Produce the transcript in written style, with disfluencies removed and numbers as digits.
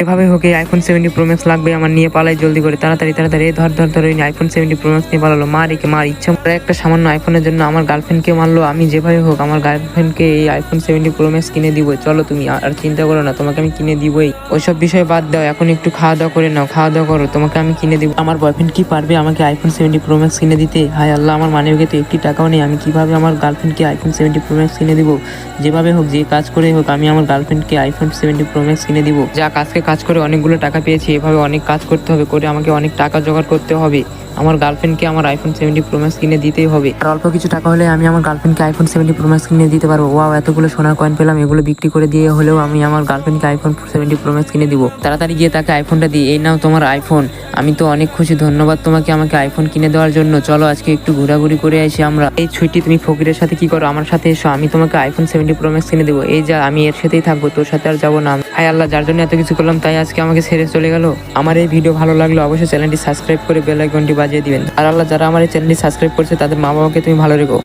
এভাবে হোক এই আইফোন 70 প্রো ম্যাক্স লাগবে আমার, নিয়ে পালাই জলদি করে, তাড়াতাড়ি তাড়াতাড়ি। ধর আইফোন 70 প্রো ম্যাক্স নিয়ে পালালো। মার একে মার, ইচ্ছা করে একটা সামান্য আইফোনের জন্য আমার গার্লফ্রেন্ডকে মারলো। আমি যেভাবে হোক আমার গার্লফ্রেন্ডকে এই আইফোন 70 প্রো ম্যাক্স কিনে দিব। চলো তুমি আর চিন্তা করো না, তোমাকে আমি কিনে দিবই। ওইসব বিষয় বাদ দাও, এখন একটু খাওয়া দাওয়া করে নাও, খাওয়া দাওয়া করো, তোমাকে আমি কিনে দিব। আমার বয়ফ্রেন্ড কি পারবে আমাকে আইফোন 70 প্রো ম্যাক্স কিনে দিতে? হায় আল্লাহ, আমার মানিব্যাগে তো একটি টাকাও নেই, আমি কিভাবে আমার গার্লফ্রেন্ডকে আইফোন 70 প্রো ম্যাক্স কিনে দিব? যেভাবে হোক, যে কাজ করে হোক, আমি আমার গার্লফ্রেন্ডকে আইফোন 70 প্রো ম্যাক্স কিনে দিব। যা কাজকে কাজ করে অনেকগুলো টাকা পেয়েছি, এভাবে অনেক কাজ করতে হবে, করে আমাকে অনেক টাকা জোগাড় করতে হবে। আমার গার্লফ্রেন্ডকে আমার আইফোন 70 প্রো ম্যাক্স কিনে দিতেই হবে। আর অল্প কিছু টাকা হলে আমি আমার গার্লফ্রেন্ডকে আইফোন 70 প্রো ম্যাক্স কিনে দিতে পারবো। ওয়াও, এতগুলো সোনার কয়েন পেলাম, এগুলো বিক্রি করে দিয়ে হলেও আমি আমার গার্লফ্রেন্ডকে আইফোন 70 প্রো ম্যাক্স কিনে দিব। তাড়াতাড়ি গিয়ে তাকে আইফোনটা দিই। এই নাও তোমার আইফোন। আমি তো অনেক খুশি, ধন্যবাদ তোমাকে আমাকে আইফোন কিনে দেওয়ার জন্য। চলো আজকে একটু ঘোরাঘুরি করে আসি আমরা। এই ছুটি তুমি ফকিরের সাথে কি করো? আমার সাথে এসো, আমি তোমাকে আইফোন 70 প্রো ম্যাক্স কিনে দেবো। এই যা, আমি এর সাথেই থাকবো, তোর সাথে আর যাবো না। হায় আল্লাহ, যার জন্য এত কিছু করলাম তাই আজকে আমাকে ছেড়ে চলে গেল। আমার এই ভিডিও ভালো লাগলো অবশ্যই চ্যানেলটি সাবস্ক্রাইব করে বেল আইকনটি বাজিয়ে দিবেন। আর আল্লাহ, যারা আমার এই চ্যানেলটি সাবস্ক্রাইব করছে তাদের মা বাবাকে তুমি ভালো রেখো।